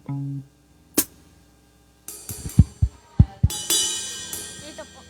Dito po.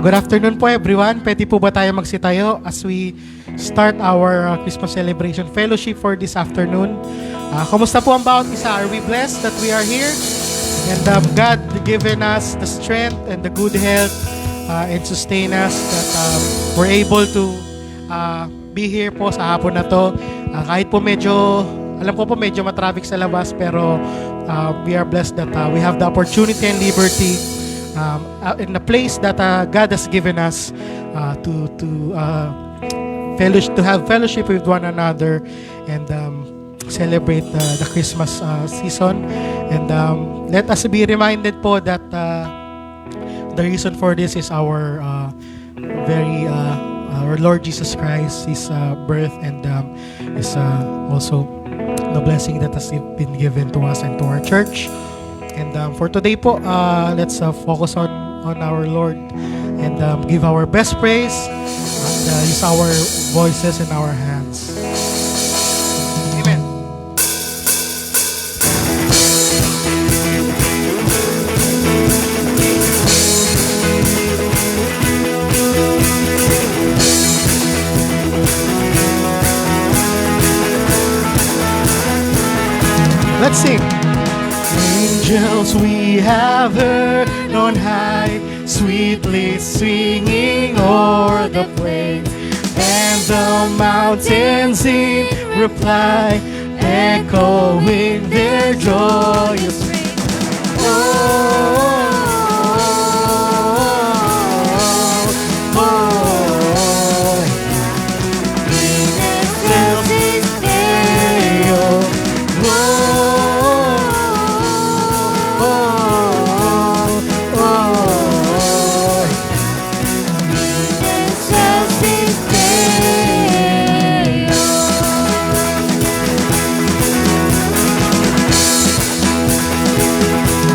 Good afternoon po everyone. Pwede po ba tayo magsitayo as we start our Christmas celebration fellowship for this afternoon? Kumusta po ang bawat isa? Are we blessed that we are here? And God given us the strength and the good health and sustain us that we're able to be here po sa hapon na to. Kahit po medyo, alam ko po medyo matraffic sa labas, pero we are blessed that we have the opportunity and liberty in the place that God has given us to have fellowship with one another and celebrate the Christmas season. And let us be reminded po that the reason for this is our our Lord Jesus Christ, His birth, and is also the blessing that has been given to us and to our church. And for today po, let's focus on our Lord and give our best praise and use our voices and our hands. Amen. Let's sing. Angels we have heard on high, sweetly singing o'er the plain, and the mountains in reply, echoing their joyous ring.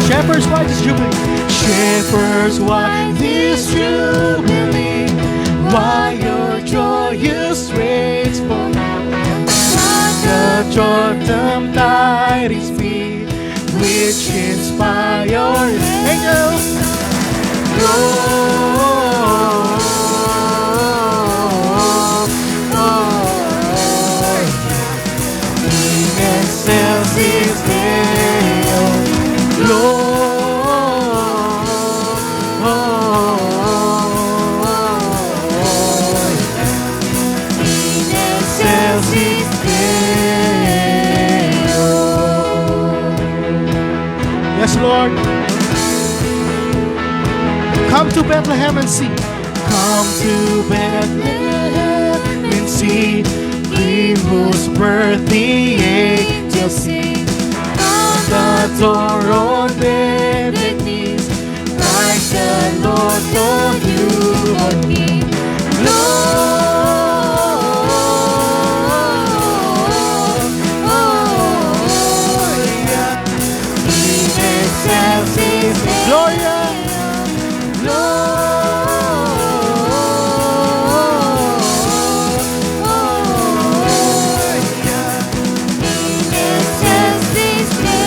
Shepherds, why this jubilee? Shepherds, why this jubilee? Why your joyous race for the Jordan tidings be, which inspire angels. In excelsis Deo, Lord. Yes, Lord. Come to Bethlehem and see. Come to Bethlehem and see. He whose birth the angels sing. On the door on bended knees, Christ the Lord, the newborn King. Gloria,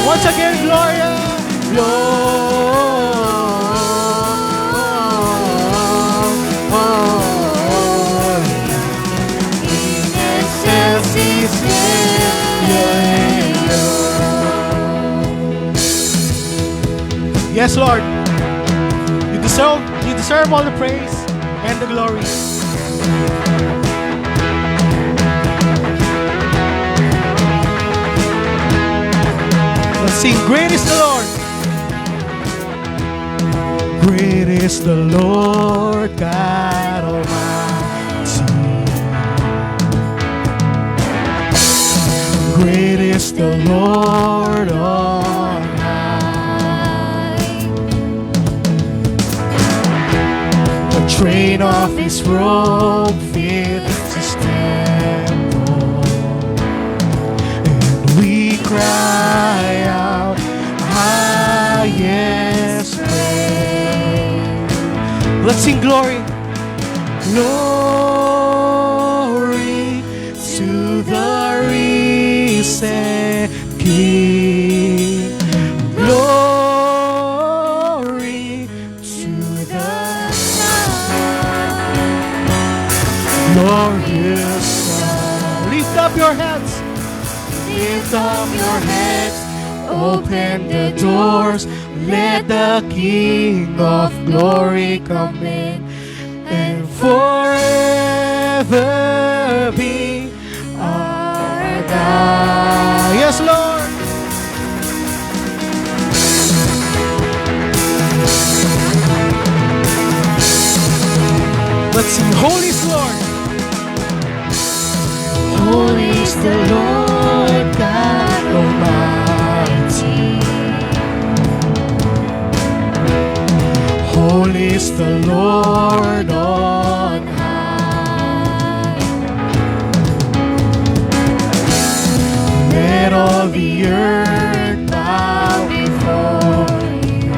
once again, Gloria, yes, Lord. You deserve all the praise and the glory. Let's sing, great is the Lord. Great is the Lord God Almighty. Great is the Lord on high. The train of his robe fills his temple, and we cry out, highest praise. Let's sing glory. Glory to the risen King. Glory to the glorious Son. Lift up your hands. Lift up your heads. Open the doors. Let the King of glory come in and forever be our God. Yes, Lord. Let's sing, holy is Lord. Holy is the Lord God Almighty. Holy is the Lord on high. Let all the earth bow before you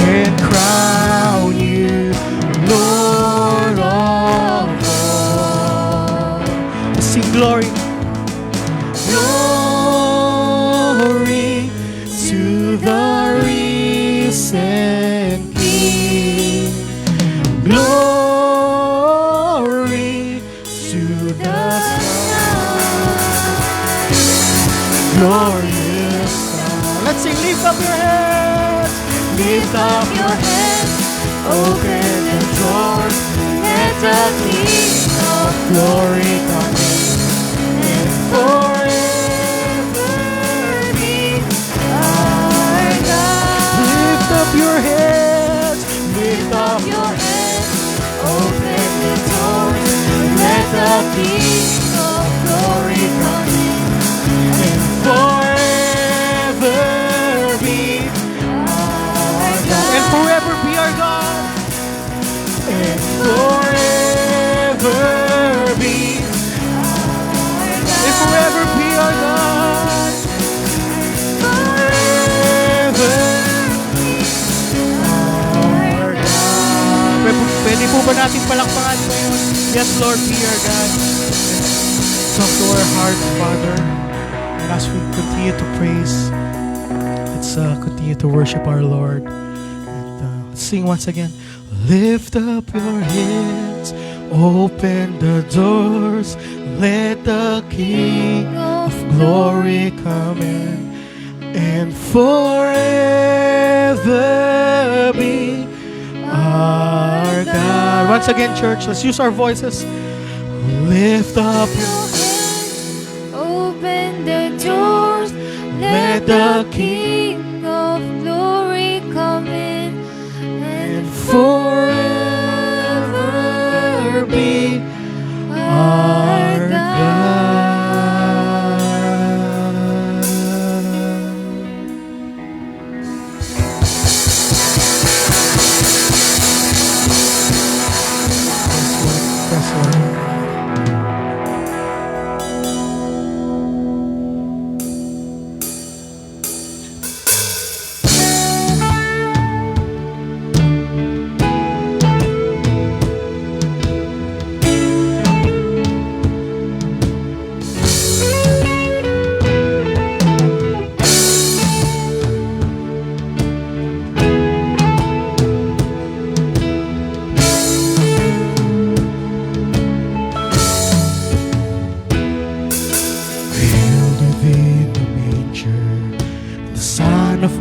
and crown you Lord of all. Sing glory. Glory to the risen King. Glory to the glorious Son. Let's sing, lift up your heads. Lift up your heads. Open the doors. Let the King of glory come in and forever be our God. Lift up your heads. Lift up your heads. Open the doors. Let the King of glory come in and forever be our God. And forever be our God. And forever be our God. And forever be our God. Forever be our God. Pwede po ba natin palakpakan ngayon? Yes, Lord, be our God. Talk to our hearts, Father. And as we continue to praise, let's continue to worship our Lord. And let's sing once again. Lift up your heads, open the doors, let the King of glory come in, and forever be our God. Once again, church, let's use our voices. Lift up your heads, open the doors, let the King of glory come in,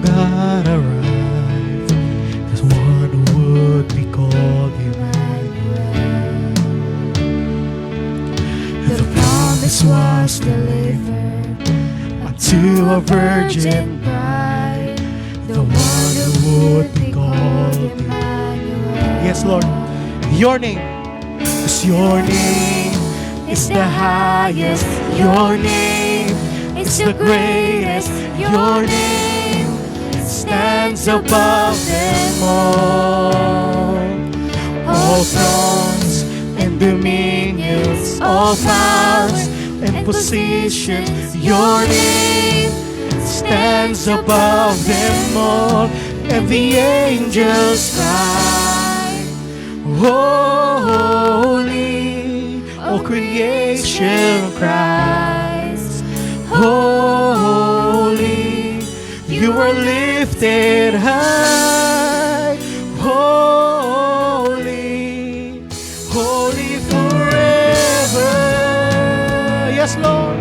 God arrived, as one who would be called Emmanuel. The promise was delivered unto a virgin bride, the one who would be called Emmanuel. Yes, Lord. Your name, 'cause your name is the highest. Your name is the greatest. Your name stands above them all. All thrones and dominions, all powers and positions. Your name stands above them all. And the angels cry, holy, all creation cries, holy, you are lifted high, holy, holy forever. Yes, Lord.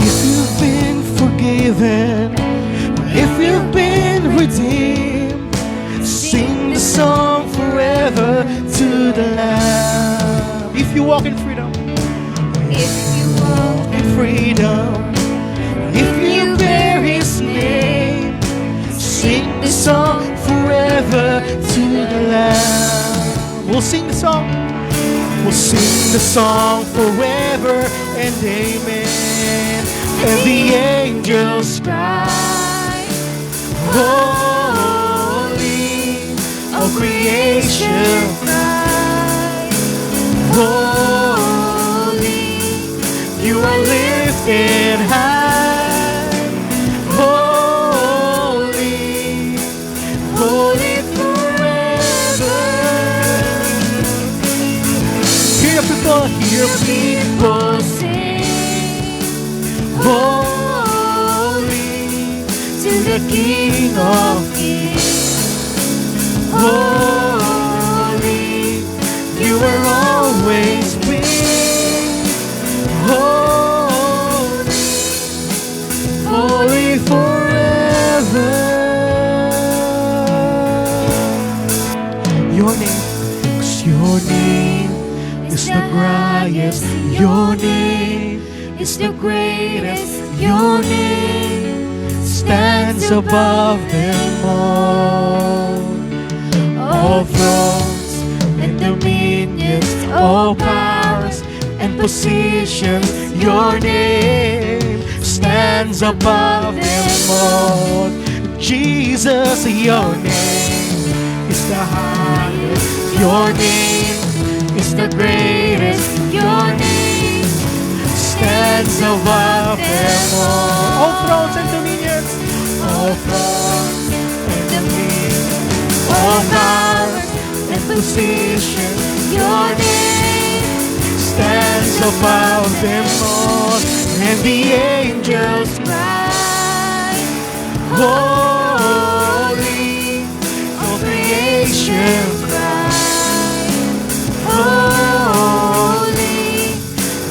If you've been forgiven, if you've been redeemed, sing the song forever to the Lamb. If you walk in freedom, if you walk in freedom, if you bear His name, sing the song forever to the Lamb. We'll sing the song. We'll sing the song forever and amen. And the angels cry, holy, all creation cries, holy, you are lifted high, holy, holy forever. Hear people sing, holy to the King of Kings. Holy, you will always be. Holy, holy forever. Your name, 'cause your name is the greatest. Your name is the greatest. Your name stands above them all. All thrones and dominions, all powers and positions, your name stands above them all. Jesus, your name is the highest. Your name is the greatest. Your name stands above them all. All thrones and dominions, all thrones and dominions, all powers and positions, your name stands above them all. And the angels cry, holy, all creation cries, holy,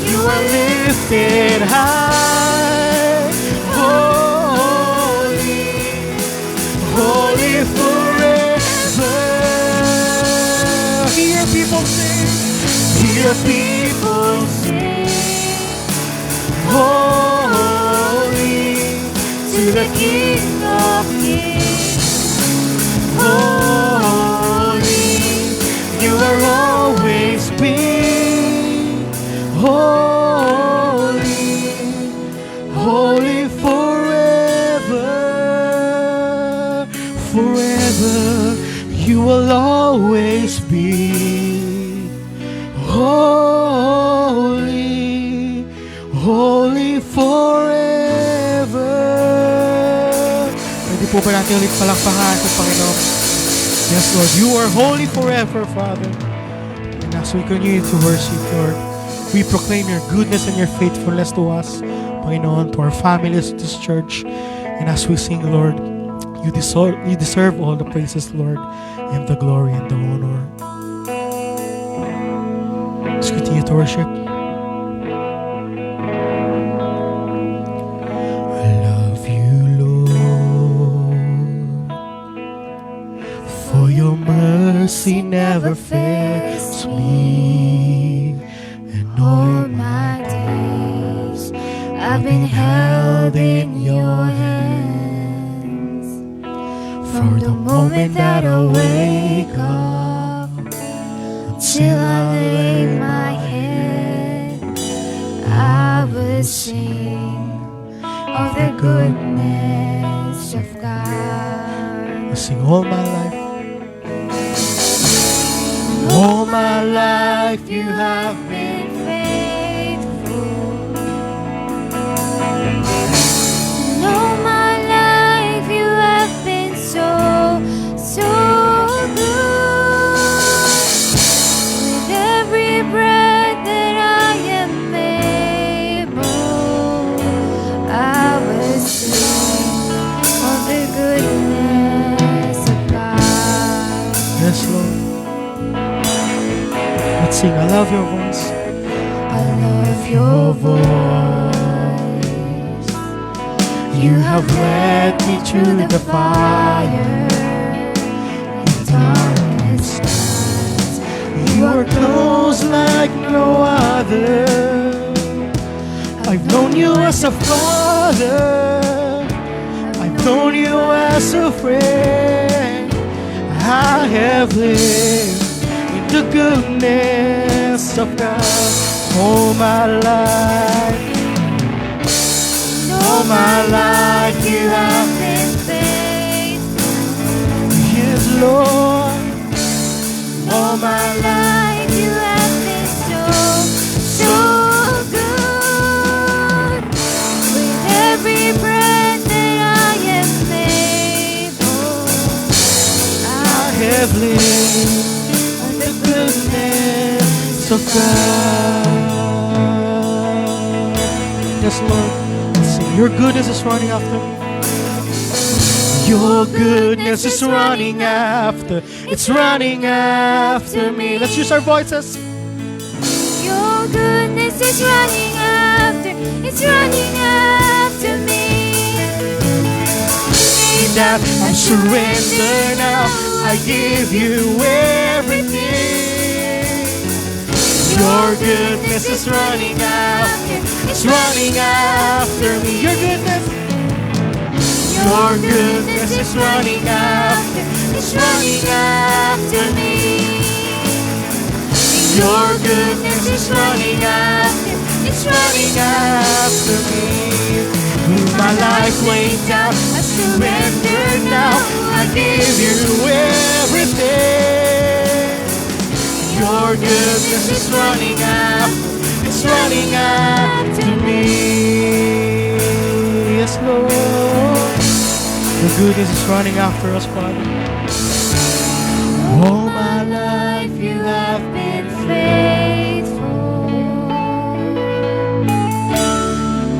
you are lifted high, holy, holy forever. Hear people sing, hear people sing, holy to the King of Kings. Holy, you are always been. Holy, holy forever, forever, you will always be. Holy, holy forever. Pwede po ba natin ulit palakpakan sa Panginoon? Yes, Lord, you are holy forever, Father. And as we continue to worship, Lord, we proclaim your goodness and your faithfulness to us, Panginoon, to our families, to this church. And as we sing, Lord, you deserve all the praises, Lord, and the glory and the honor. Let's continue to worship. mercy never fails me. And all my days I've been held in your hands. From the moment that I wake up till I lay my head, I will sing of the goodness of God. I sing all my life. All my life you have been faithful. And all my life you have been so, so good. With every breath that I am able, I will sing of the goodness of God. Yes, Lord. Let's sing. I love your voice. I love your voice. You have led me through the fire. In darkness nights, You are close like no other. I've known you as a father. I've known you as a friend. I have lived in the goodness of God all my life. all my life you have been faithful. Yes, Lord. All my life you have been so, so good. With every breath that I am able, I have lived on the goodness of God. Yes, Lord. Sing, your goodness is running after me. Your goodness is running after. It's running after me. Let's use our voices. Your goodness is running after, it's running after me. In that I surrender now. I give you everything. Your goodness is running after. It's running after me. Your goodness. Your goodness is running after. It's running after me. Your goodness is running after. It's running After me. With my life laid down, I surrender now. I give you everything. Your goodness is running after. It's running after me. Yes, Lord. The goodness is running after us, Father. All my life you have been faithful.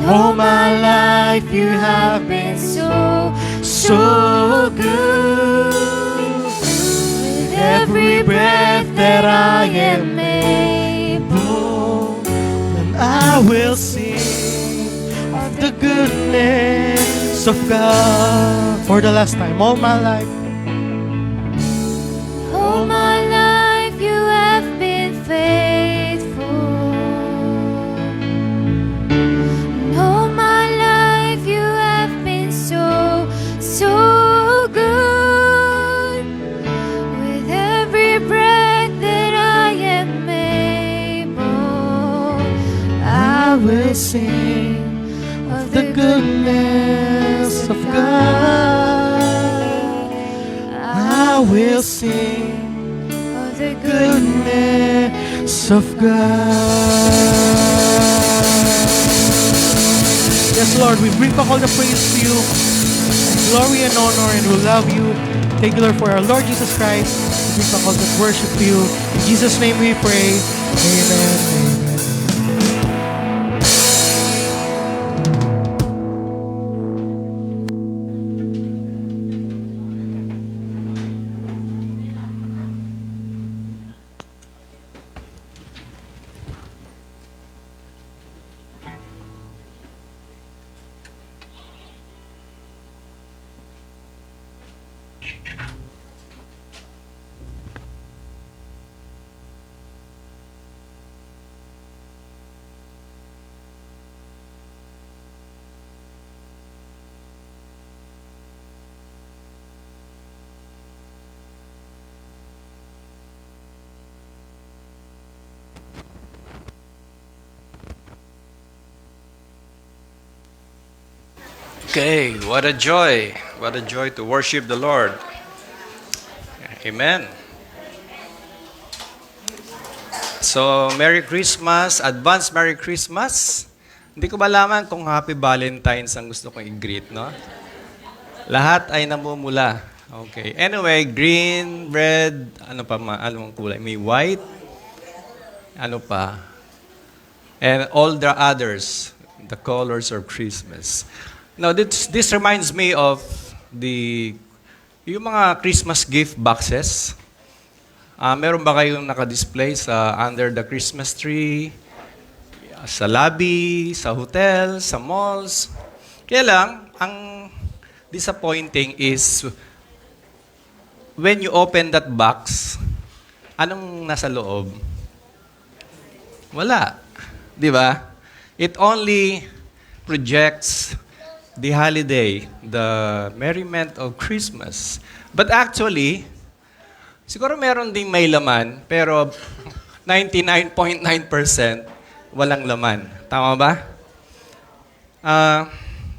All my life you have been so, so good. With Every breath that I am able, and I will sing of the goodness of God. For the last time, all my life. all my life you have been faithful. All my life you have been so, so good. With every breath that I am able, I will sing Of the goodness of God, I will sing of the goodness of God. Yes, Lord, we bring back all the praise to you, glory and honor, and we love you. Thank you, Lord, for our Lord Jesus Christ. We bring back all the worship to you. In Jesus' name we pray. Amen. Amen. Okay, what a joy. What a joy to worship the Lord. Amen. So, Merry Christmas, advance Merry Christmas. Hindi ko malaman kung Happy Valentine's ang gusto kong i-greet, no? Lahat ay namumula. Okay. Anyway, green, red, ano pa anong kulay? May white, ano pa? And all the others, the colors of Christmas. Now, this reminds me of yung mga Christmas gift boxes. Meron ba kayong naka-display sa under the Christmas tree, sa lobby, sa hotel, sa malls? Kaya lang, ang disappointing is when you open that box, anong nasa loob? Wala. Di ba? It only projects the holiday, the merriment of Christmas. But actually, siguro meron ding may laman, pero 99.9% walang laman. Tama ba?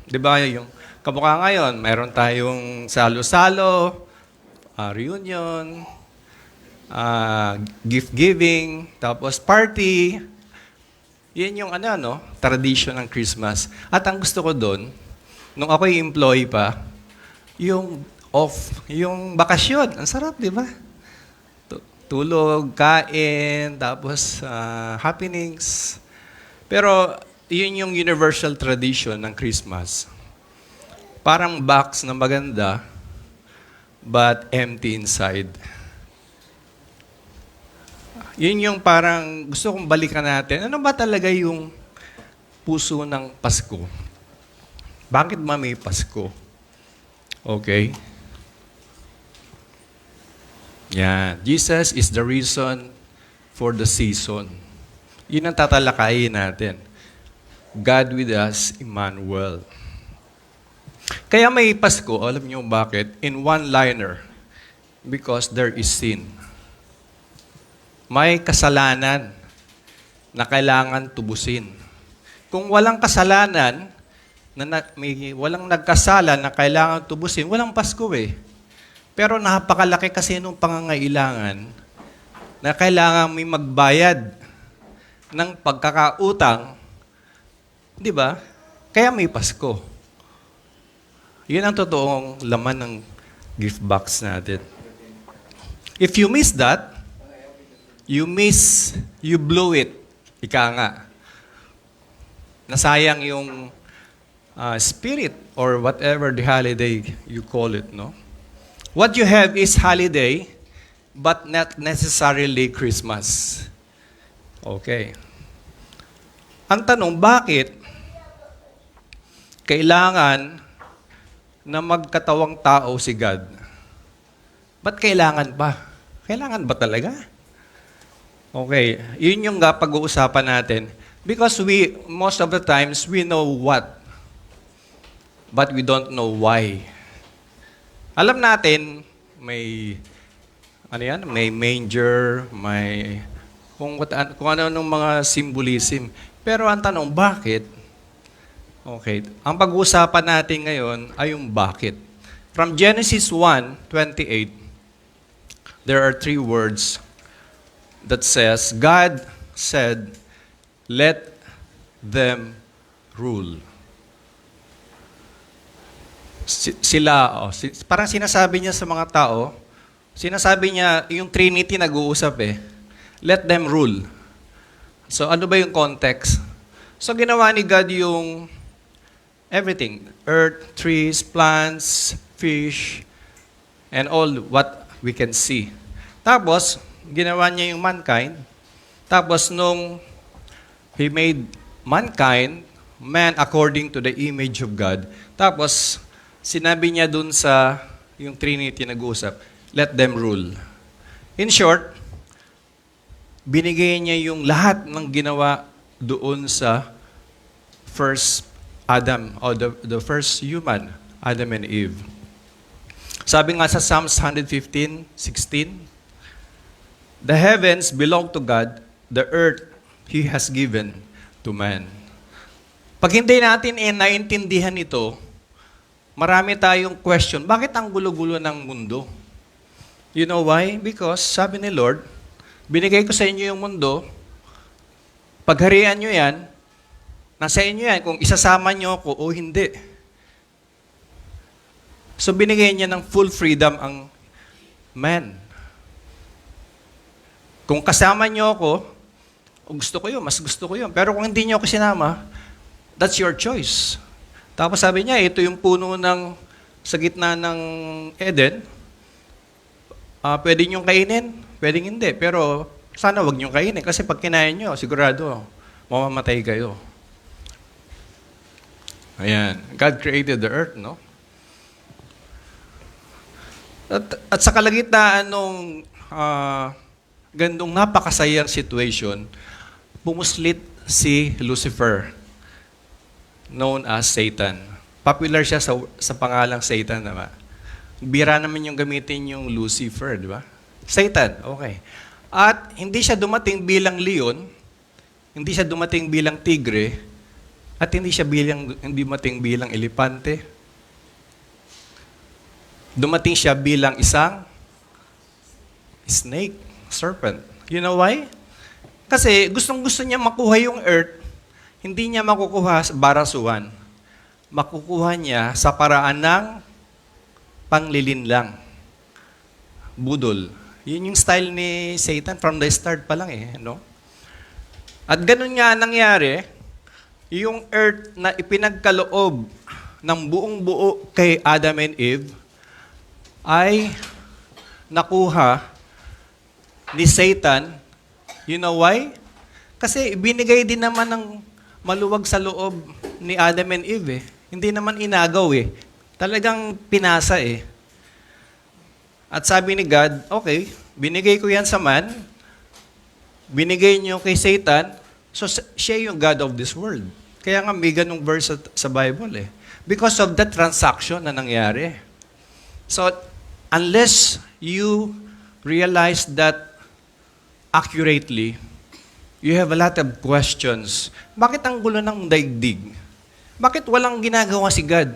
Di ba yung kamukha ngayon, meron tayong salo-salo, reunion, gift giving, tapos party. Yan yung tradition ng Christmas. At ang gusto ko doon, nung ako'y employee pa, yung yung bakasyon. Ang sarap, di ba? Tulog, kain, tapos happenings. Pero yun yung universal tradition ng Christmas. Parang box na maganda, but empty inside. Yun yung parang gusto kong balikan natin. Ano ba talaga yung puso ng Pasko? Bakit ba may Pasko? Okay. Yan. Jesus is the reason for the season. Yun ang tatalakayin natin. God with us, Emmanuel. Kaya may Pasko, alam niyo bakit? In one-liner. Because there is sin. May kasalanan na kailangan tubusin. Kung walang kasalanan, walang nagkasala na kailangan tubusin, walang Pasko eh. Pero napakalaki kasi nung pangangailangan na kailangan may magbayad ng pagkakautang, di ba? Kaya may Pasko. Yun ang totoong laman ng gift box natin. If you miss that, you blew it. Ika nga. Nasayang yung spirit or whatever the holiday you call it, no? What you have is holiday, but not necessarily Christmas. Okay. Ang tanong, bakit kailangan na magkatawang tao si God? Ba't kailangan ba? Kailangan ba talaga? Okay. Yun yung pag-uusapan natin. Because most of the times, we know what, but we don't know why. Alam natin, may manger, may kung ano mga symbolism. Pero ang tanong, bakit? Okay. Ang pag-uusapan natin ngayon ay yung bakit. From Genesis 1:28, there are 3 words that says, God said, let them rule. Parang sinasabi niya sa mga tao, sinasabi niya, yung Trinity nag-uusap eh, let them rule. So ano ba yung context? So ginawa ni God yung everything, earth, trees, plants, fish, and all what we can see. Tapos, ginawa niya yung mankind. Tapos nung He made mankind, man according to the image of God. Tapos, sinabi niya dun sa yung Trinity nag-uusap, let them rule. In short, binigay niya yung lahat ng ginawa doon sa first Adam, or the first human, Adam and Eve. Sabi nga sa Psalms 115:16, the heavens belong to God, the earth He has given to man. Pag hindi natin naintindihan ito, marami tayong question, bakit ang gulo-gulo ng mundo? You know why? Because, sabi ni Lord, binigay ko sa inyo yung mundo, pagharian nyo yan, nasa inyo yan kung isasama nyo ako o hindi. So binigay niya ng full freedom ang man. Kung kasama nyo ako, gusto ko yun, mas gusto ko yun. Pero kung hindi nyo ako sinama, that's your choice. Tapos sabi niya, ito yung puno sa gitna ng Eden. Pwede nyo kainin, pwedeng hindi. Pero sana wag nyo kainin kasi pag kinain nyo, sigurado, mamamatay kayo. Ayan. God created the earth, no? At sa kalagitnaan nung gandong napakasayang situation, pumuslit si Lucifer, known as Satan. Popular siya sa pangalang Satan, diba? Bira naman yung gamitin yung Lucifer, di ba? Satan, okay. At hindi siya dumating bilang leon, hindi siya dumating bilang tigre, at hindi dumating bilang elepante. Dumating siya bilang isang snake, serpent. You know why? Kasi gustong-gusto niya makuha yung earth, hindi niya makukuha sa barasuhan. Makukuha niya sa paraan ng panglilinlang. Budol. Yun yung style ni Satan from the start pa lang no? At ganun nga nangyari, yung earth na ipinagkaloob ng buong buo kay Adam and Eve ay nakuha ni Satan. You know why? Kasi binigay din naman ng maluwag sa loob ni Adam and Eve. Hindi naman inagaw Talagang pinasa At sabi ni God, okay, binigay ko yan sa man, binigay niyo kay Satan, so siya yung God of this world. Kaya nga may ganung verse sa Bible Because of that transaction na nangyari. So, unless you realize that accurately, you have a lot of questions. Bakit ang gulo ng daigdig? Bakit walang ginagawa si God?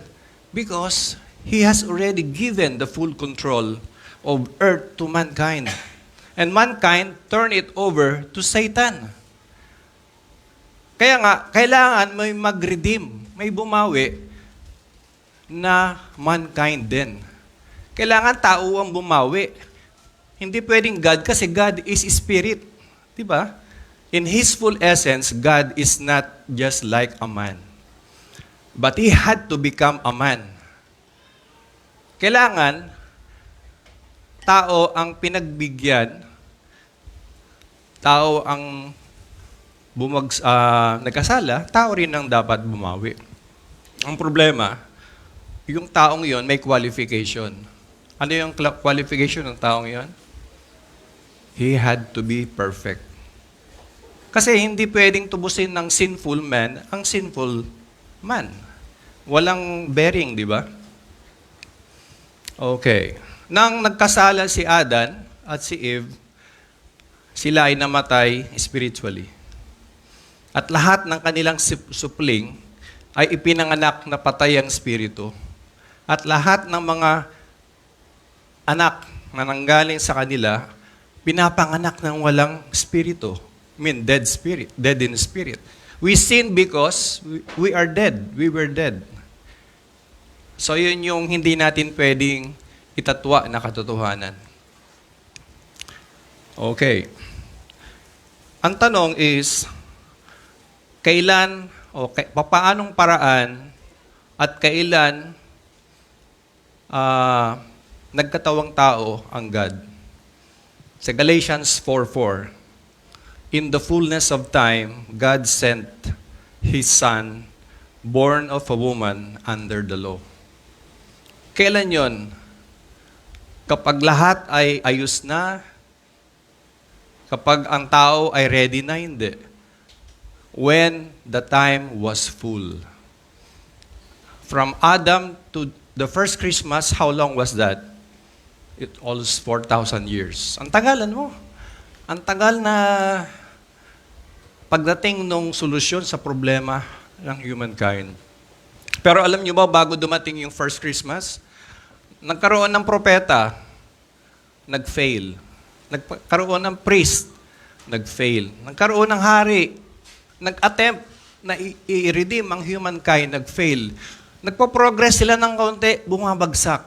Because He has already given the full control of earth to mankind. And mankind turned it over to Satan. Kaya nga, kailangan may mag-redeem, may bumawi na mankind din. Kailangan tao ang bumawi. Hindi pwedeng God kasi God is spirit. Diba? In His full essence, God is not just like a man. But He had to become a man. Kailangan, tao ang pinagbigyan, tao ang nagkasala, tao rin ang dapat bumawi. Ang problema, yung taong yon may qualification. Ano yung qualification ng taong yon? He had to be perfect. Kasi hindi pwedeng tubusin ng sinful man ang sinful man. Walang bearing, di ba? Okay. Nang nagkasala si Adan at si Eve, sila ay namatay spiritually. At lahat ng kanilang supling ay ipinanganak na patay ang spirito. At lahat ng mga anak na nanggaling sa kanila, pinapanganak ng walang spirito. I mean, dead spirit, dead in spirit. We sin because we are dead. We were dead. So yun yung hindi natin pwedeng itatwa na katotohanan. Okay. Ang tanong is, kailan o paanong paraan at kailan nagkatawang tao ang God? Sa Galatians 4:4, in the fullness of time, God sent His Son, born of a woman under the law. Kailan yon? Kapag lahat ay ayos na, kapag ang tao ay ready na, hindi. When the time was full. From Adam to the first Christmas, how long was that? It was 4,000 years. Ang tagalan mo. Ang tagal na pagdating nung solusyon sa problema ng humankind. Pero alam niyo ba, bago dumating yung first Christmas, nagkaroon ng propeta, nag-fail. Nagkaroon ng priest, nag-fail. Nagkaroon ng hari, nag-attempt na i-redeem ang humankind, nag-fail. Nagpo-progress sila ng kaunti, bumabagsak.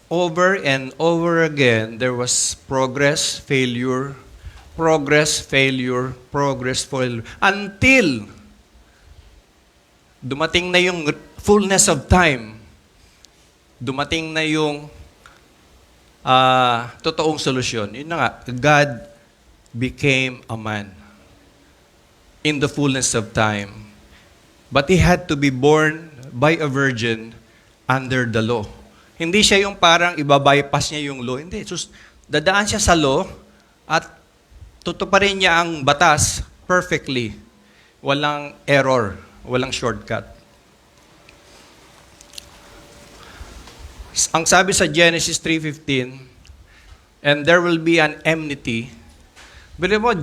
Over and over again, there was progress, failure, progress, failure, progress, failure. Until dumating na yung fullness of time. Dumating na yung totoong solusyon. Yun na nga, God became a man in the fullness of time. But He had to be born by a virgin under the law. Hindi siya yung parang ibabypass niya yung law. Hindi. Dadaan siya sa law at tutuparin niya ang batas perfectly. Walang error. Walang shortcut. Ang sabi sa Genesis 3:15, and there will be an enmity. Bili mo,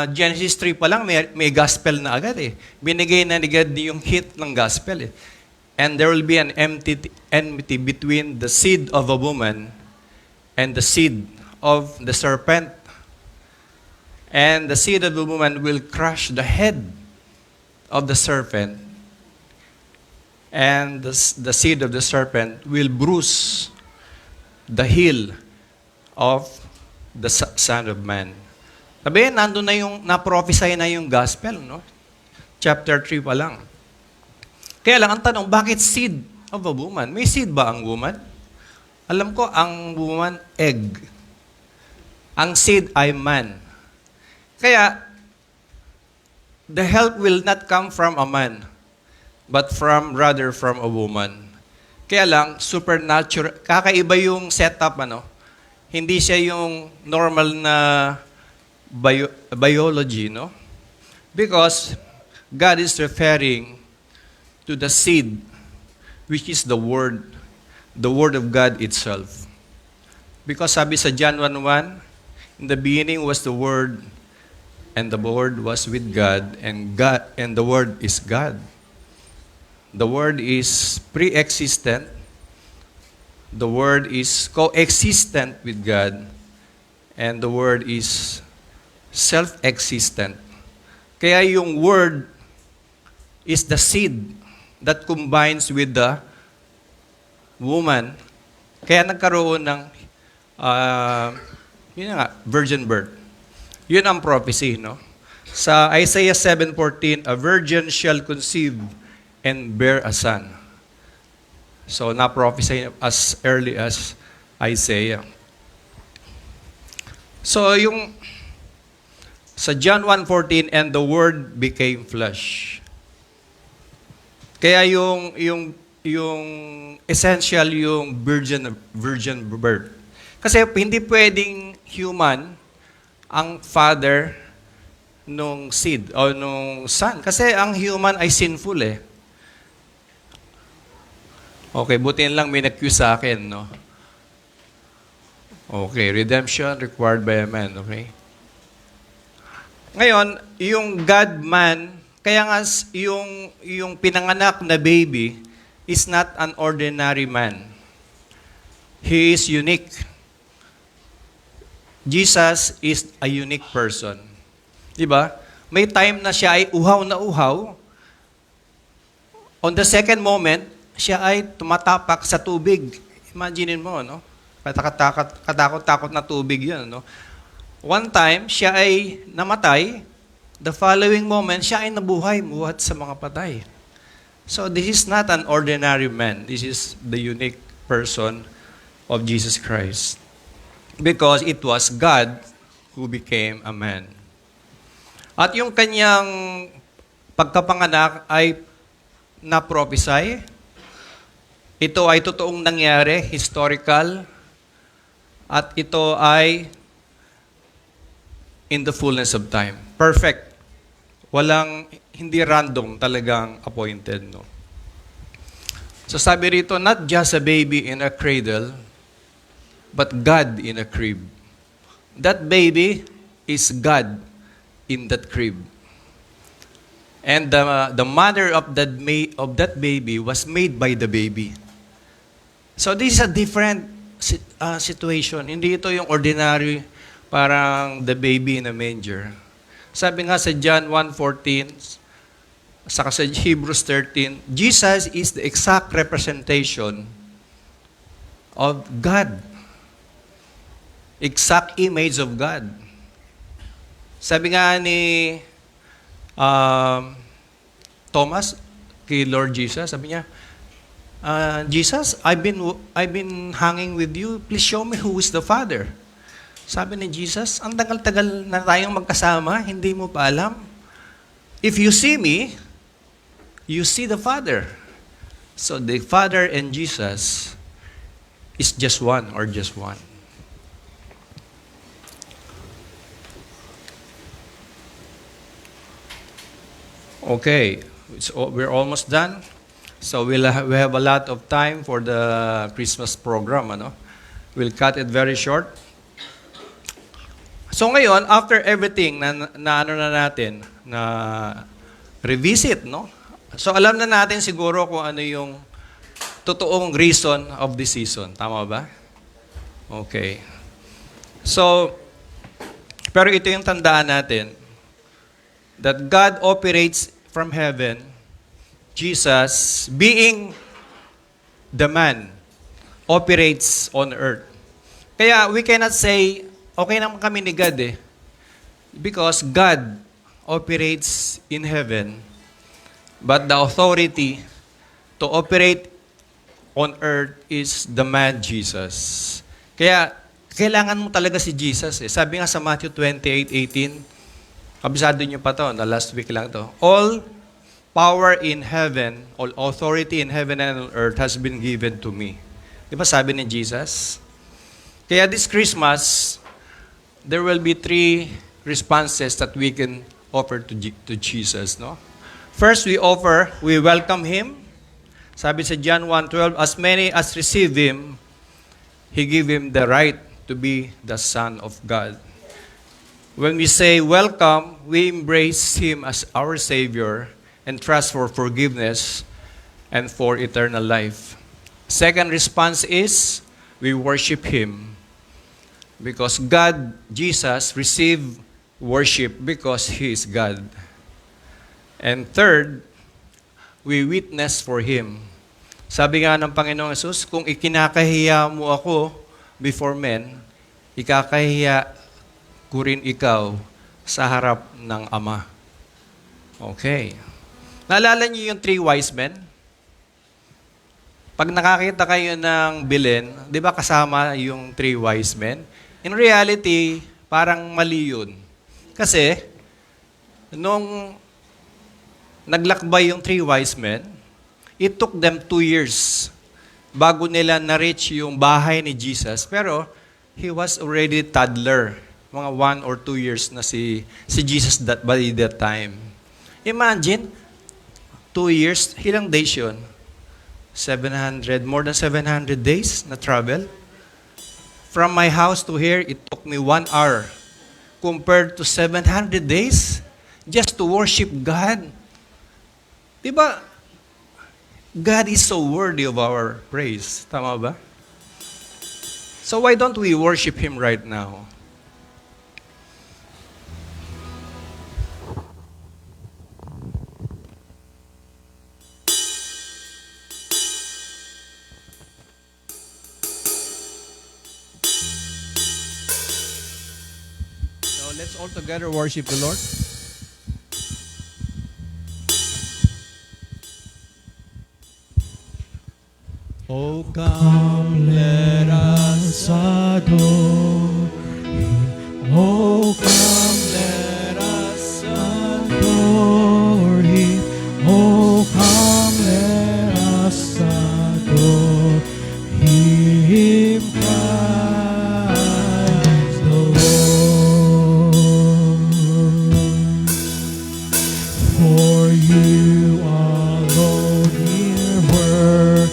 Genesis 3 pa lang, may gospel na agad eh. Binigay na agad yung hit ng gospel eh. And there will be an enmity between the seed of a woman and the seed of the serpent. And the seed of the woman will crush the head of the serpent, and the seed of the serpent will bruise the heel of the Son of Man. Sabi, nandun na yung, na-prophesy na yung gospel, no? Chapter 3 pa lang. Kaya lang, ang tanong, bakit seed of a woman? May seed ba ang woman? Alam ko, ang woman, egg. Ang seed ay man. Kaya, the help will not come from a man, but rather from a woman. Kaya lang, supernatural, kakaiba yung setup, ano? Hindi siya yung normal na biology, no? Because God is referring to the seed, which is the Word of God itself. Because sabi sa John 1:1, in the beginning was the Word, and the Word was with God, and the Word is God. The Word is pre-existent. The Word is co-existent with God. And the Word is self-existent. Kaya yung Word is the seed that combines with the woman. Kaya nagkaroon ng virgin birth. Yun ang prophecy, no? Sa Isaiah 7:14, a virgin shall conceive and bear a son. So, na-prophesy as early as Isaiah. So, yung sa John 1:14, and the Word became flesh. Kaya yung essential yung virgin birth. Kasi hindi pwedeng human ang father nung seed o nung son. Kasi ang human ay sinful eh. Okay, buti lang may nag-cue sa akin, no? Okay, redemption required by a man, okay? Ngayon, yung God-man, kaya nga yung pinanganak na baby is not an ordinary man. He is unique. Jesus is a unique person. Diba? May time na siya ay uhaw na uhaw. On the second moment, siya ay tumatapak sa tubig. Imaginin mo, no? Katakot-takot na tubig yun, no? One time, siya ay namatay. The following moment, siya ay nabuhay, buhat sa mga patay. So, this is not an ordinary man. This is the unique person of Jesus Christ. Because it was God who became a man. At yung kanyang pagkapanganak ay na-prophesy. Ito ay totoong nangyari, historical. At ito ay in the fullness of time. Perfect. Hindi random, talagang appointed, no? So sabi rito, not just a baby in a cradle, but God in a crib. That baby is God in that crib. And the mother of that baby was made by the baby. So this is a different situation. Hindi ito yung ordinary, parang the baby in a manger. Sabi nga sa John 1:14, saka sa Hebrews 13, Jesus is the exact representation of God. Exact image of God. Sabi nga ni Thomas kay Lord Jesus, sabi niya, Jesus, I've been hanging with you. Please show me who is the Father. Sabi ni Jesus, ang tagal-tagal na tayong magkasama, hindi mo pa alam. If you see me, you see the Father. So the Father and Jesus is just one or just one. Okay, we're almost done. So we have a lot of time for the Christmas program. We'll cut it very short. So ngayon, after everything na natin, na revisit, no? So alam na natin siguro kung ano yung totoong reason of the season. Tama ba? Okay. So, pero ito yung tandaan natin, that God operates from heaven, Jesus, being the man, operates on earth. Kaya we cannot say, okay naman kami ni God because God operates in heaven, but the authority to operate on earth is the man Jesus. Kaya, kailangan mo talaga si Jesus. Sabi nga sa Matthew 28:18, kabisado nyo pa to, na last week lang to. All power in heaven, all authority in heaven and on earth has been given to me. Di ba sabi ni Jesus? Kaya this Christmas, there will be 3 responses that we can offer to Jesus. No? First, we welcome Him. Sabi sa John 1:12, as many as receive Him, He gave Him the right to be the Son of God. When we say welcome, we embrace Him as our Savior and trust for forgiveness and for eternal life. Second response is, we worship Him because God, Jesus, received worship because He is God. And third, we witness for Him. Sabi nga ng Panginoong Hesus, kung ikinakahiya mo ako before men, ikakahiya ko rin ikaw sa harap ng Ama. Okay. Naalala niyo yung 3 wise men? Pag nakakita kayo ng Belen, di ba kasama yung 3 wise men? In reality, parang mali yun. Kasi, nung naglakbay yung 3 wise men, it took them 2 years bago nila na-reach yung bahay ni Jesus. Pero, he was already toddler. Mga 1 or 2 years na si Jesus by that time. Imagine, 2 years, ilang days yun? More than 700 days na travel. From my house to here, it took me 1 hour. Compared to 700 days, just to worship God. Diba? God is so worthy of our praise. Tama ba? So why don't we worship Him right now? Let's all together worship the Lord. Oh, come, let us adore Him. Oh, come, let us adore Him. Oh, come, let us adore Him. Christ the Lord. For you alone here were.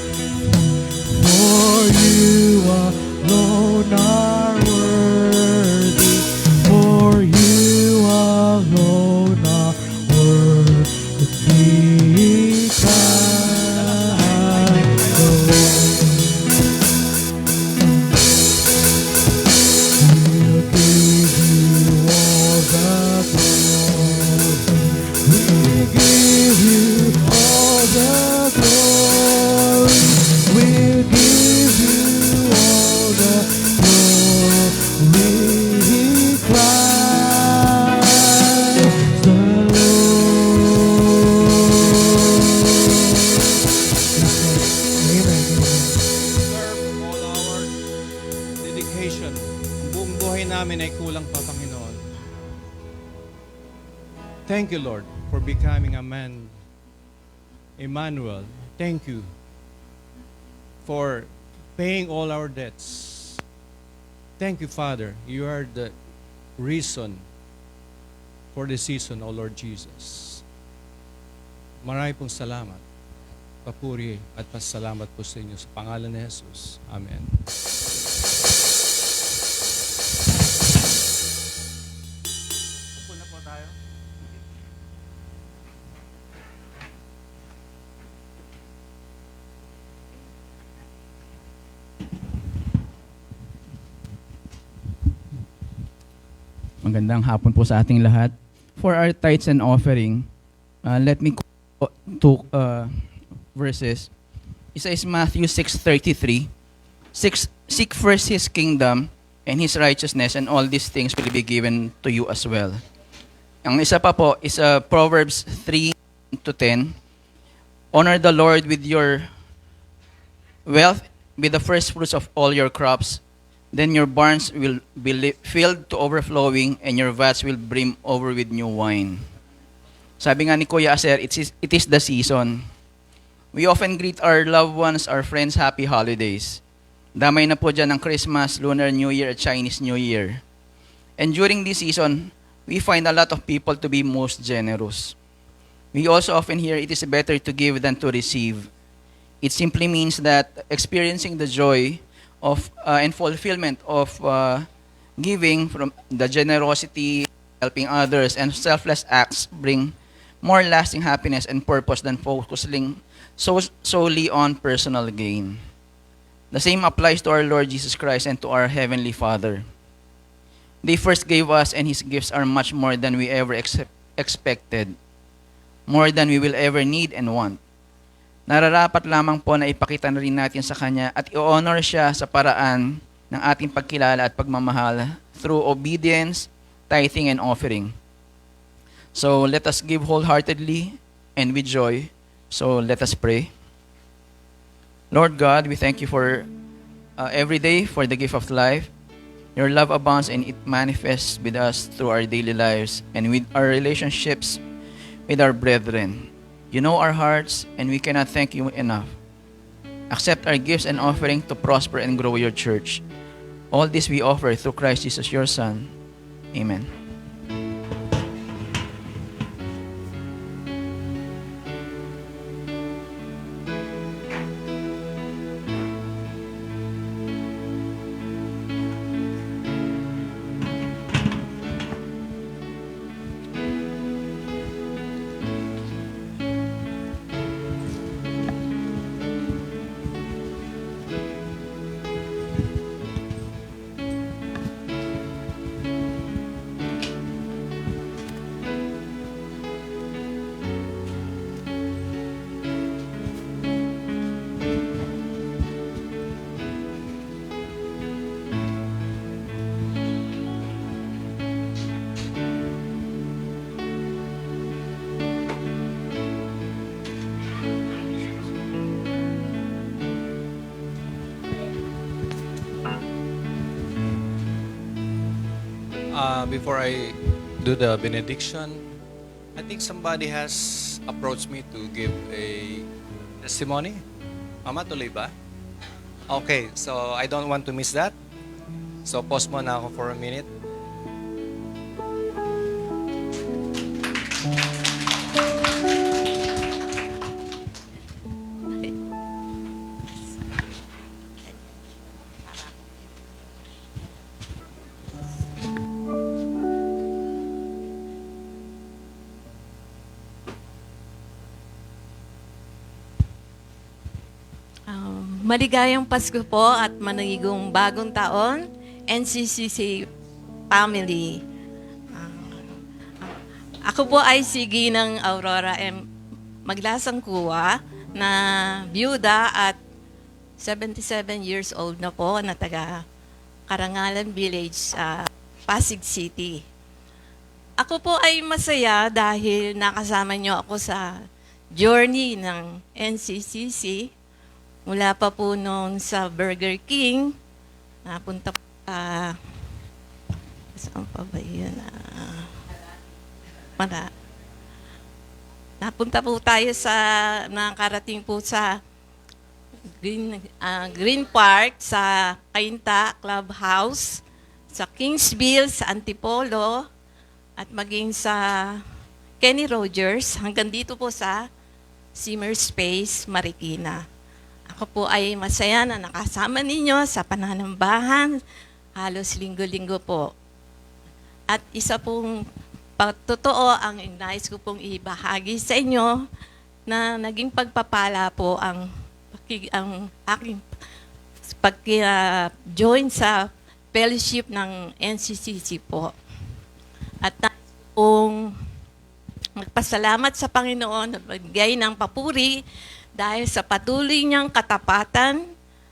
For you alone are worthy. For namin ay kulang pa, Panginoon. Thank you, Lord, for becoming a man, Emmanuel. Thank you for paying all our debts. Thank you, Father. You are the reason for the season, O Lord Jesus. Marami pong salamat. Papuri at pasalamat po sa inyo sa pangalan ni Jesus. Amen. Upo na po tayo. Magandang hapon po sa ating lahat. For our tithes and offering, let me quote two verses. Isa is Matthew 6:33. Seek first His kingdom and His righteousness, and all these things will be given to you as well. Ang isa pa po is Proverbs 3:10. Honor the Lord with your wealth, with the first fruits of all your crops. Then your barns will be filled to overflowing, and your vats will brim over with new wine. Sabi nga ni Kuya Aser, it is the season. We often greet our loved ones, our friends, happy holidays. Damay na po dyan ng Christmas, Lunar New Year, at Chinese New Year. And during this season, we find a lot of people to be most generous. We also often hear it is better to give than to receive. It simply means that experiencing the joy of and fulfillment of giving, from the generosity, helping others, and selfless acts bring more lasting happiness and purpose than focusing solely on personal gain. The same applies to our Lord Jesus Christ and to our Heavenly Father. They first gave us, and His gifts are much more than we ever expected, more than we will ever need and want. Nararapat lamang po na ipakita na rin natin sa Kanya at i-honor siya sa paraan ng ating pagkilala at pagmamahal through obedience, tithing, and offering. So let us give wholeheartedly and with joy. So let us pray. Lord God, we thank you for every day, for the gift of life. Your love abounds and it manifests with us through our daily lives and with our relationships with our brethren. You know our hearts, and we cannot thank you enough. Accept our gifts and offering to prosper and grow your church. All this we offer through Christ Jesus, your Son. Amen. Before I do the benediction, I think somebody has approached me to give a testimony. Mama, tuloy ba? Okay, so I don't want to miss that. So pause muna ako for a minute. Maligayang Pasko po at manigong bagong taon, NCCC family. Ako po ay si Ginang Aurora M. Maglasangkuwa na byuda at 77 years old na po na taga Karangalan Village sa Pasig City. Ako po ay masaya dahil nakasama niyo ako sa journey ng NCCC. Mula pa po noon sa Burger King, napunta po sa Saan pa ba yun? Napunta po tayo nakarating po sa Green Park, sa Cainta Clubhouse, sa Kingsville, sa Antipolo, at maging sa Kenny Rogers, hanggang dito po sa Simmer Space, Marikina. Ako po ay masaya na nakasama ninyo sa pananambahan, halos linggo-linggo po. At isa pong totoo ang nais ko pong ibahagi sa inyo na naging pagpapala po ang aking pag-join sa fellowship ng NCCC po. At nais pong magpasalamat sa Panginoon at magbigay ng papuri dahil sa patuloy niyang katapatan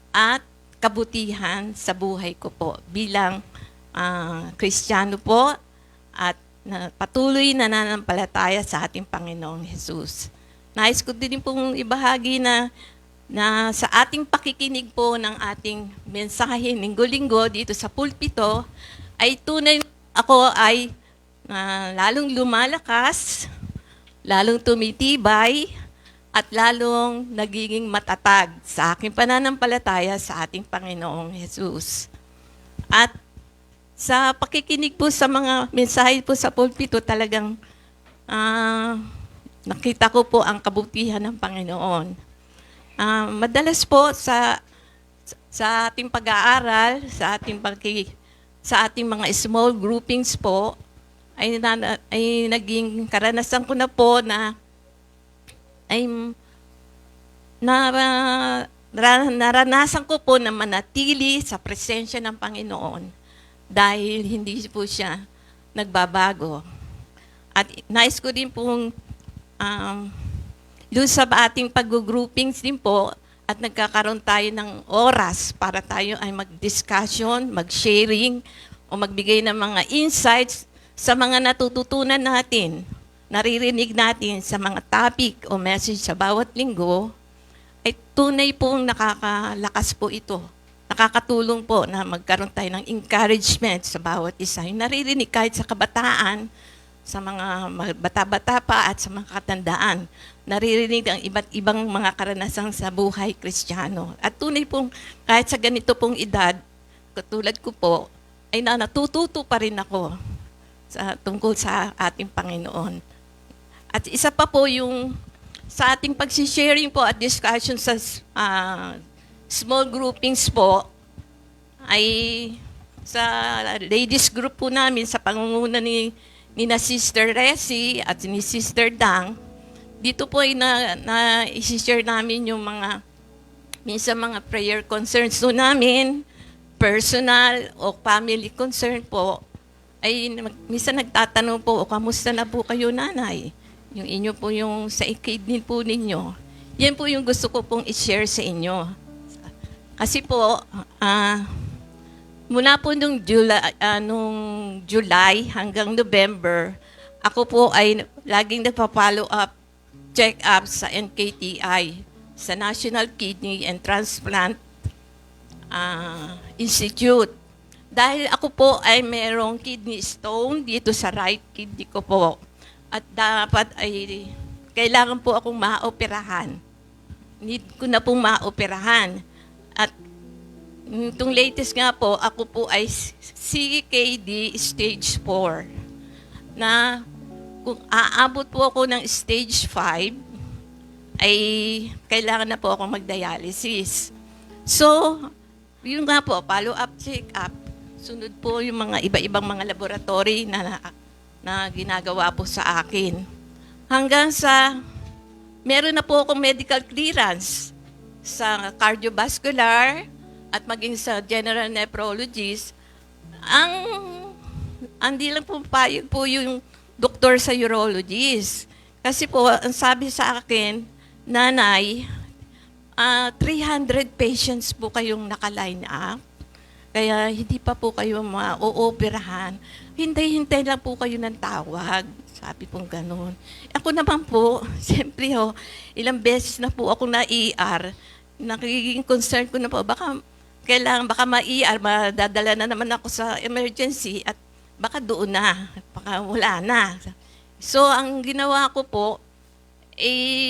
at kabutihan sa buhay ko po bilang Kristiyano po at patuloy na nananampalataya sa ating Panginoong Jesus. Nais ko din pong ibahagi na sa ating pakikinig po ng ating mensahe linggo-linggo dito sa pulpito ay tunay ako ay lalong lumalakas, lalong tumitibay, at lalong nagiging matatag sa aking pananampalataya sa ating Panginoong Jesus. At sa pakikinig po sa mga mensahe po sa pulpito, talagang nakita ko po ang kabutihan ng Panginoon. Madalas po sa ating pag-aaral, sa ating mga small groupings po, ay naging karanasan ko na po naranasan ko po na manatili sa presensya ng Panginoon dahil hindi po siya nagbabago. At nais ko din pong doon sa ating pag-groupings din po at nagkakaroon tayo ng oras para tayo ay mag-discussion, mag-sharing o magbigay ng mga insights sa mga natututunan natin, naririnig natin sa mga topic o message sa bawat linggo, ay tunay pong nakakalakas po ito. Nakakatulong po na magkaroon tayo ng encouragement sa bawat isa. Yung naririnig kahit sa kabataan, sa mga bata-bata pa at sa mga katandaan, naririnig ang iba't ibang mga karanasan sa buhay Kristiyano. At tunay pong kahit sa ganito pong edad, katulad ko po, ay natututo pa rin ako tungkol sa ating Panginoon. At isa pa po yung sa ating pagsisharing po at discussion sa small groupings po, ay sa ladies group po namin sa pangunguna ni na Sister Resi at ni Sister Dang, dito po ay i-share namin yung minsan mga prayer concerns po namin, personal o family concern po, ay minsan nagtatanong po, kamusta na po kayo nanay? Yung inyo po yung sa kidney po ninyo. Yan po yung gusto ko pong i-share sa inyo. Kasi po, mula po nung July hanggang November, ako po ay laging nagpa-follow up, check up sa NKTI, sa National Kidney and Transplant Institute. Dahil ako po ay merong kidney stone dito sa right kidney ko po. At dapat ay kailangan po akong maoperahan. Need ko na pong maoperahan. At itong latest nga po, ako po ay CKD stage 4. Na kung aabot po ako ng stage 5, ay kailangan na po akong mag-dialysis. So, yun nga po, follow-up, check-up. Sunod po yung mga iba-ibang mga laboratory na ginagawa po sa akin. Hanggang sa, meron na po akong medical clearance sa cardiovascular at maging sa general nephrologist. Hindi lang po payag po yung doktor sa urologist. Kasi po, ang sabi sa akin, nanay, 300 patients po kayong naka-line up. Kaya hindi pa po kayo ma-ooperahan. Hintay-hintay lang po kayo ng tawag. Sabi pong ganun. Ako naman po, siyempre ilang beses na po ako na-ER. Nakiking concern ko na po, baka ma-ER, madadala na naman ako sa emergency at baka doon na, baka wala na. So, ang ginawa ko po,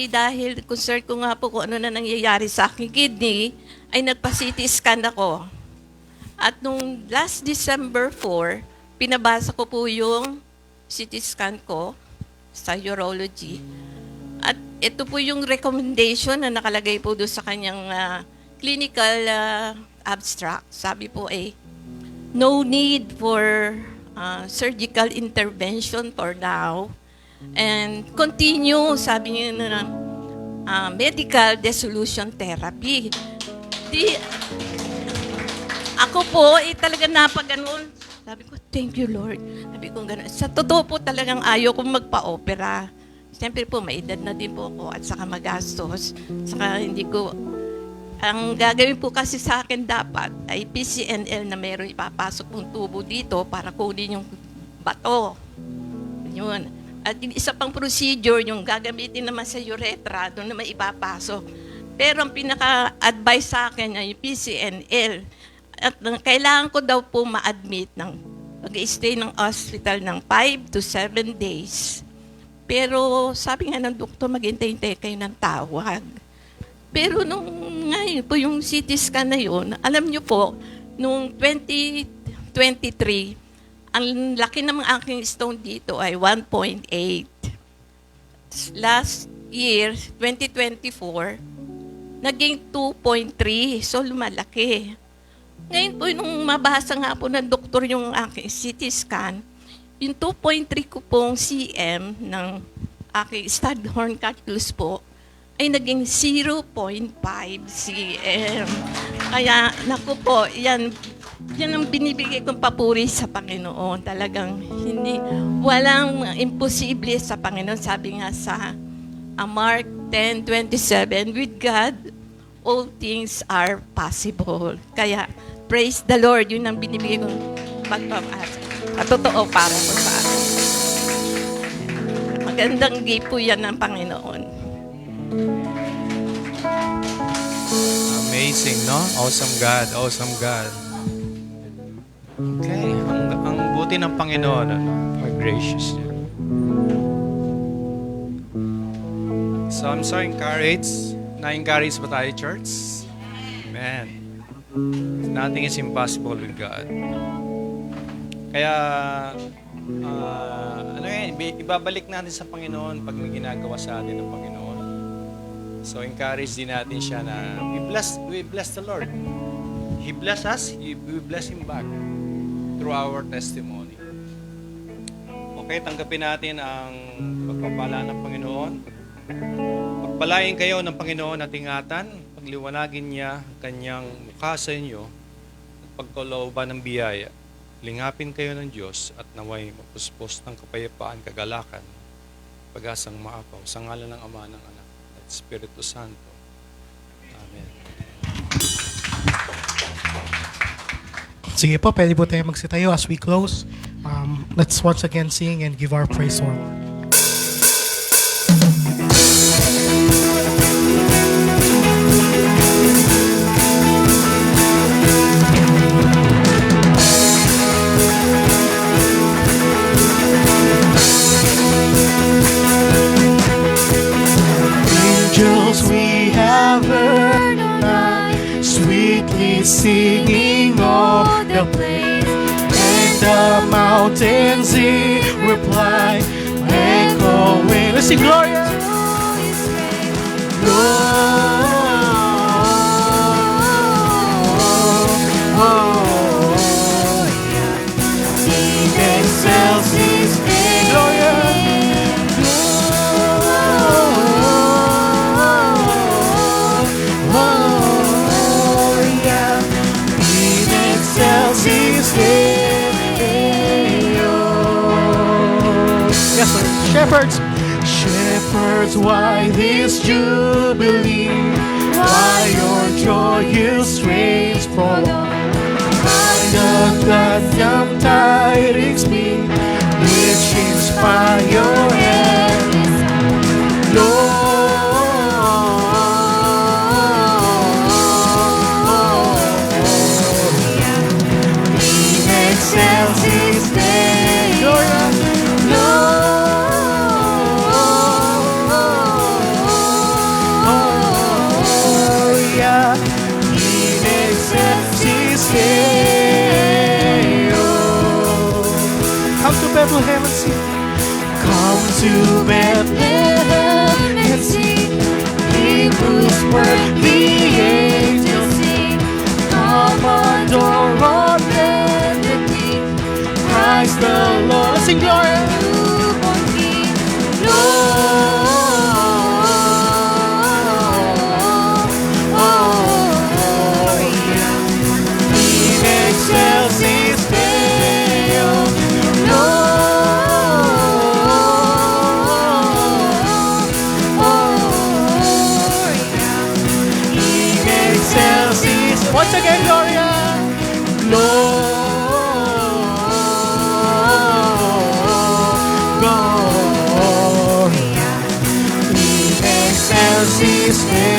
dahil concern ko nga po kung ano na nangyayari sa aking kidney, ay nagpa-CT scan ako. At nung last December 4, pinabasa ko po yung CT scan ko sa urology. At ito po yung recommendation na nakalagay po doon sa kanyang clinical abstract. Sabi po no need for surgical intervention for now. And continue, sabi niya na medical dissolution therapy. Ako po, talaga napaganon. Sabi ko, thank you, Lord. Sabi ko, gano'n. Sa totoo po talagang ayaw kong magpa-opera. Siyempre po, may edad na din po ako at saka magastos. Saka hindi ko... Ang gagawin po kasi sa akin dapat ay PCNL na meron ipapasok pong tubo dito para kunin yung bato. Yun. At yung isa pang procedure, yung gagamitin naman sa urethra, doon naman ipapasok. Pero ang pinaka-advice sa akin ay yung PCNL. At kailangan ko daw po ma-admit mag-stay ng hospital ng 5 to 7 days. Pero sabi nga ng doktor, maghintay-hintay kayo ng tawag. Pero nung ngayon po yung CT scan na yun, alam nyo po, nung 2023, ang laki ng aking stone dito ay 1.8. Last year, 2024, naging 2.3. So lumalaki. Ngayon po, nung mabasa nga po ng doktor yung aking CT scan, yung 2.3 ko pong cm ng aking Staghorn calculus po, ay naging 0.5 cm. Kaya, naku po, yan ang binibigay kong papuri sa Panginoon. Talagang walang imposible sa Panginoon. Sabi nga sa Mark 10:27, with God, all things are possible. Kaya, praise the Lord, yun ang binibigay kong pagpapasa. At totoo para po sa akin. Magandang gift po yan ng Panginoon. Amazing, no? Awesome God, awesome God. Okay, ang buti ng Panginoon, ano? How gracious niya. So I'm so encouraged. Na-encourage ba tayo, church? Amen. Nothing is impossible with God. Kaya, ibabalik natin sa Panginoon pag may ginagawa sa atin ng Panginoon. So, encourage din natin siya na we bless the Lord. He bless us, we bless Him back through our testimony. Okay, tanggapin natin ang pagpapala ng Panginoon. Pagpalain kayo ng Panginoon at ingatan, pagliwanagin niya kanyang mukha sa inyo at pagkalooban ng biyaya. Lingapin kayo ng Diyos at naway mapuspos ng kapayapaan, kagalakan, pag-asang maapaw sa ngalan ng Ama, ng Anak at Espiritu Santo. Amen. Sige po, pwede po tayo magsitayo as we close. Let's once again sing and give our praise to our Lord. Angels we have heard on high, sweetly singing on the place, and the mountains in reply, echoing. Let's sing Gloria. Yes, Lord. Shepherds, why this jubilee? Why your joyous strains prolong? Why the glad tidings be, which inspire every sound? Lord, in excelsis Deo. Bethlehem and sing. Come to Bethlehem and sing. He who's worthy angels sing. Come adore our blessed King, Christ the Lord. Let's sing glory. Newborn King, Gloria. In excelsis Deo. In excelsis. Once again, Gloria. Gloria. In excelsis Deo.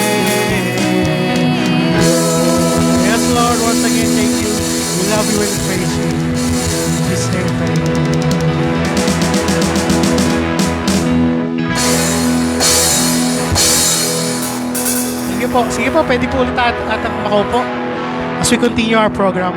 Yes, Lord, once again, thank you. We love you and praise you. In His name, thank you. Sige po, pwede po ulit atang makaupo as we continue our program.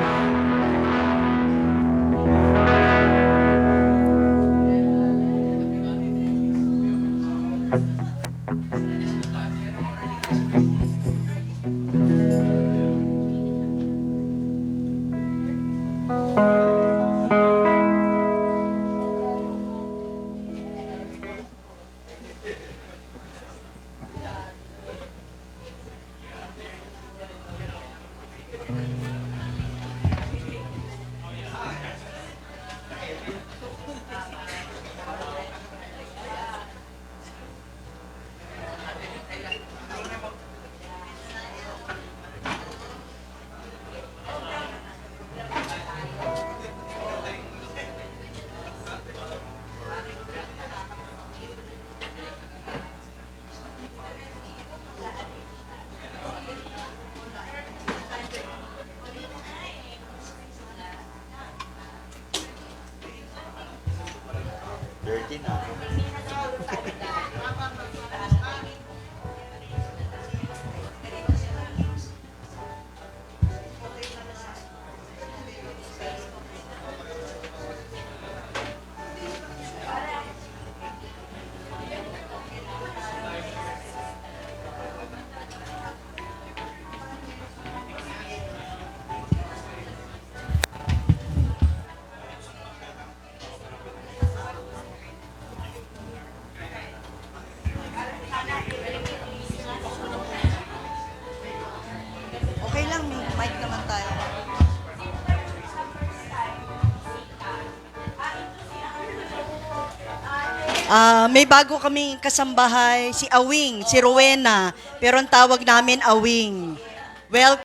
Okay lang, may mic naman tayo. May bago kaming kasambahay, si Awing, si Rowena, pero ang tawag namin Awing. Welcome.